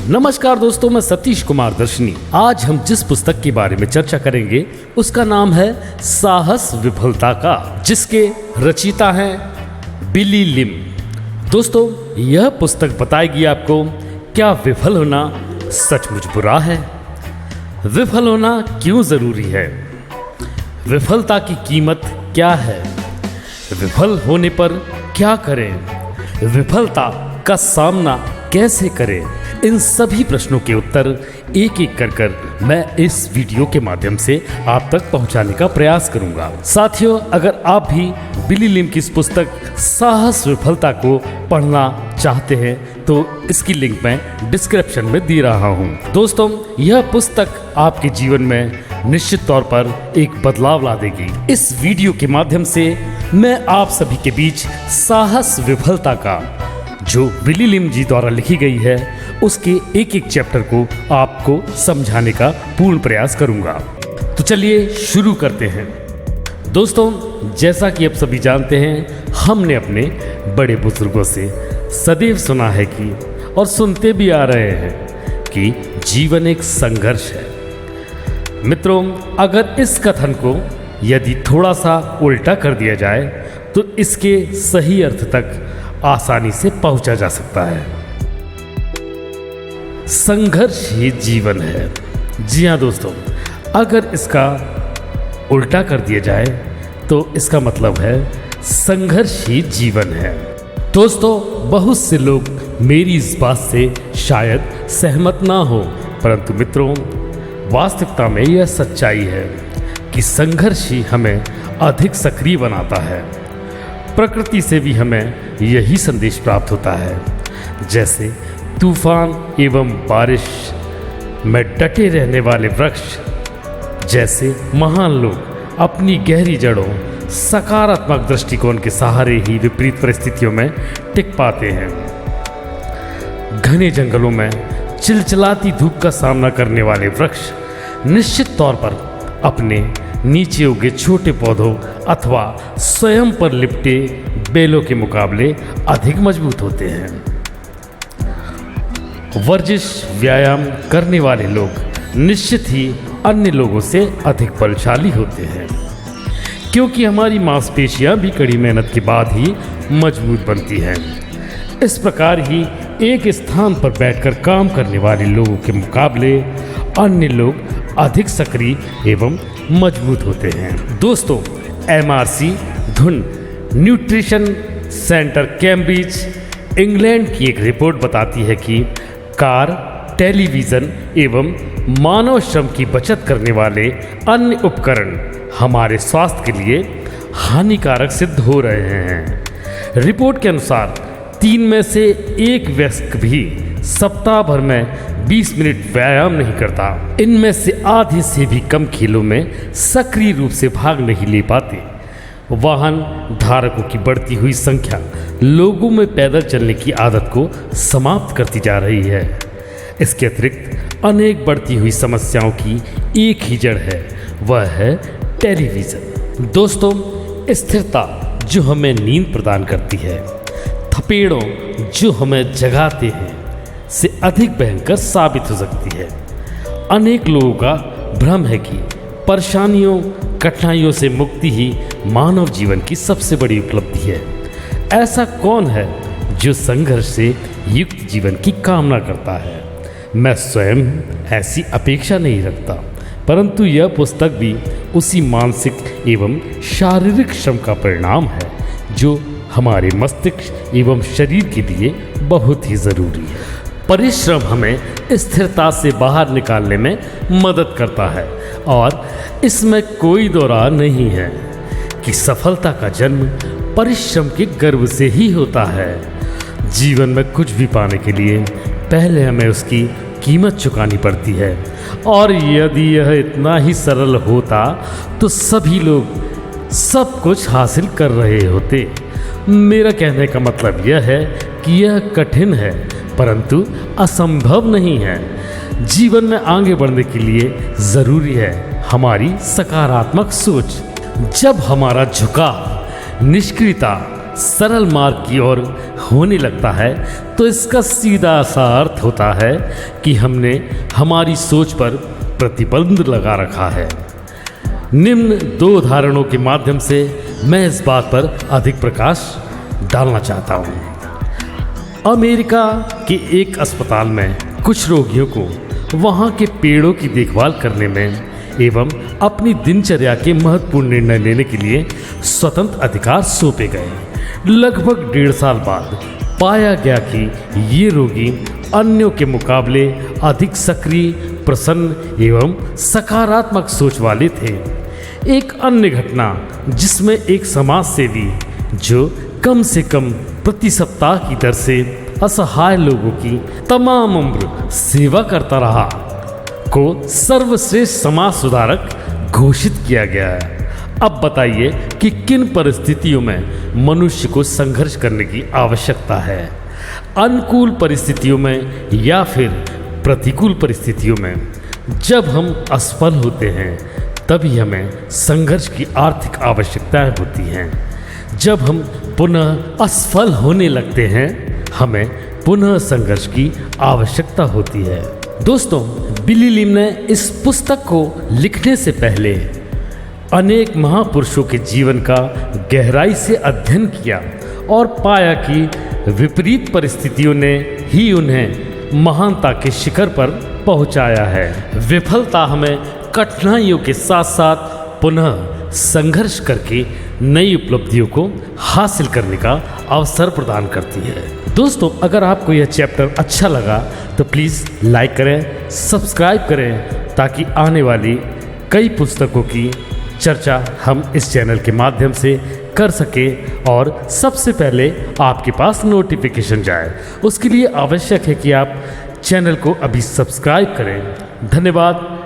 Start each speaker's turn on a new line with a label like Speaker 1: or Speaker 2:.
Speaker 1: नमस्कार दोस्तों, मैं सतीश कुमार दर्शनी। आज हम जिस पुस्तक के बारे में चर्चा करेंगे उसका नाम है साहस विफलता का, जिसके रचयिता हैं बिली लिम। दोस्तों, यह पुस्तक बताएगी आपको क्या विफल होना सचमुच बुरा है, विफल होना क्यों जरूरी है, विफलता की कीमत क्या है, विफल होने पर क्या करें, विफलता का सामना कैसे करें। इन सभी प्रश्नों के उत्तर एक एक कर मैं इस वीडियो के माध्यम से आप तक पहुंचाने का प्रयास करूंगा। साथियों, अगर आप भी बिली लिम की इस पुस्तक साहस विफलता को पढ़ना चाहते हैं तो इसकी लिंक मैं डिस्क्रिप्शन में दे रहा हूं। दोस्तों, यह पुस्तक आपके जीवन में निश्चित तौर पर एक बदलाव ला देगी। इस वीडियो के माध्यम से मैं आप सभी के बीच साहस विफलता का, जो बिली लिम जी द्वारा लिखी गई है, उसके एक एक चैप्टर को आपको समझाने का पूर्ण प्रयास करूंगा। तो चलिए शुरू करते हैं। दोस्तों, जैसा कि आप सभी जानते हैं, हमने अपने बड़े बुजुर्गों से सदैव सुना है कि, और सुनते भी आ रहे हैं कि जीवन एक संघर्ष है। मित्रों, अगर इस कथन को यदि थोड़ा सा उल्टा कर दिया जाए तो इसके सही अर्थ तक आसानी से पहुंचा जा सकता है। संघर्ष ही जीवन है। जी हाँ दोस्तों, अगर इसका उल्टा कर दिया जाए तो इसका मतलब है संघर्ष ही जीवन है। दोस्तों, बहुत से लोग मेरी इस बात से शायद सहमत ना हो, परंतु मित्रों, वास्तविकता में यह सच्चाई है कि संघर्ष ही हमें अधिक सक्रिय बनाता है। प्रकृति से भी हमें यही संदेश प्राप्त होता है। जैसे तूफान एवं बारिश में डटे रहने वाले वृक्ष, जैसे महान लोग अपनी गहरी जड़ों, सकारात्मक दृष्टिकोण के सहारे ही विपरीत परिस्थितियों में टिक पाते हैं। घने जंगलों में चिलचिलाती धूप का सामना करने वाले वृक्ष निश्चित तौर पर अपने नीचे उगे छोटे पौधों अथवा स्वयं पर लिपटे बेलों के मुकाबले अधिक मजबूत होते हैं। वर्जिश व्यायाम करने वाले लोग निश्चित ही अन्य लोगों से अधिक बलशाली होते हैं, क्योंकि हमारी मांसपेशियां भी कड़ी मेहनत के बाद ही मजबूत बनती हैं। इस प्रकार ही एक स्थान पर बैठकर काम करने वाले लोगों के मुकाबले अन्य लोग अधिक सक्रिय एवं मजबूत होते हैं। दोस्तों, MRC धुन न्यूट्रिशन सेंटर कैम्ब्रिज, इंग्लैंड की एक रिपोर्ट बताती है कि कार, टेलीविज़न एवं मानव श्रम की बचत करने वाले अन्य उपकरण हमारे स्वास्थ्य के लिए हानिकारक सिद्ध हो रहे हैं। रिपोर्ट के अनुसार 3 में से 1 व्यक्ति भी सप्ताह भर में 20 मिनट व्यायाम नहीं करता। इनमें से आधे से भी कम खेलों में सक्रिय रूप से भाग नहीं ले पाते। वाहन धारकों की बढ़ती हुई संख्या लोगों में पैदल चलने की आदत को समाप्त करती जा रही है। इसके अतिरिक्त अनेक बढ़ती हुई समस्याओं की एक ही जड़ है, वह है टेलीविज़न। दोस्तों, स्थिरता जो हमें नींद प्रदान करती है, थपेड़ों जो हमें जगाते हैं, से अधिक भयंकर साबित हो सकती है। अनेक लोगों का भ्रम है कि परेशानियों, कठिनाइयों से मुक्ति ही मानव जीवन की सबसे बड़ी उपलब्धि है। ऐसा कौन है जो संघर्ष से युक्त जीवन की कामना करता है? मैं स्वयं ऐसी अपेक्षा नहीं रखता, परंतु यह पुस्तक भी उसी मानसिक एवं शारीरिक श्रम का परिणाम है जो हमारे मस्तिष्क एवं शरीर के लिए बहुत ही ज़रूरी है। परिश्रम हमें स्थिरता से बाहर निकालने में मदद करता है और इसमें कोई दो राय नहीं है कि सफलता का जन्म परिश्रम के गर्भ से ही होता है। जीवन में कुछ भी पाने के लिए पहले हमें उसकी कीमत चुकानी पड़ती है, और यदि यह इतना ही सरल होता तो सभी लोग सब कुछ हासिल कर रहे होते। मेरा कहने का मतलब यह है कि यह कठिन है परंतु असंभव नहीं है। जीवन में आगे बढ़ने के लिए ज़रूरी है हमारी सकारात्मक सोच। जब हमारा झुकाव निष्क्रियता सरल मार्ग की ओर होने लगता है तो इसका सीधा सा अर्थ होता है कि हमने हमारी सोच पर प्रतिबंध लगा रखा है। निम्न 2 उदाहरणों के माध्यम से मैं इस बात पर अधिक प्रकाश डालना चाहता हूँ। अमेरिका के एक अस्पताल में कुछ रोगियों को वहाँ के पेड़ों की देखभाल करने में एवं अपनी दिनचर्या के महत्वपूर्ण निर्णय लेने के लिए स्वतंत्र अधिकार सौंपे गए। लगभग 1.5 साल बाद पाया गया कि ये रोगी अन्यों के मुकाबले अधिक सक्रिय, प्रसन्न एवं सकारात्मक सोच वाले थे। एक अन्य घटना जिसमें एक समाज सेवी जो कम से कम प्रति सप्ताह की दर से असहाय लोगों की तमाम उम्र सेवा करता रहा को सर्वश्रेष्ठ समाज सुधारक घोषित किया गया है। अब बताइए कि किन परिस्थितियों में मनुष्य को संघर्ष करने की आवश्यकता है, अनुकूल परिस्थितियों में या फिर प्रतिकूल परिस्थितियों में। जब हम असफल होते हैं तभी हमें संघर्ष की आर्थिक आवश्यकताएं होती हैं। जब हम पुनः असफल होने लगते हैं हमें पुनः संघर्ष की आवश्यकता होती है। दोस्तों, बिली लिम ने इस पुस्तक को लिखने से पहले अनेक महापुरुषों के जीवन का गहराई से अध्ययन किया और पाया कि विपरीत परिस्थितियों ने ही उन्हें महानता के शिखर पर पहुंचाया है। विफलता हमें कठिनाइयों के साथ साथ पुनः संघर्ष करके नई उपलब्धियों को हासिल करने का अवसर प्रदान करती है। दोस्तों, अगर आपको यह चैप्टर अच्छा लगा तो प्लीज़ लाइक करें, सब्सक्राइब करें ताकि आने वाली कई पुस्तकों की चर्चा हम इस चैनल के माध्यम से कर सके और सबसे पहले आपके पास नोटिफिकेशन जाए। उसके लिए आवश्यक है कि आप चैनल को अभी सब्सक्राइब करें। धन्यवाद।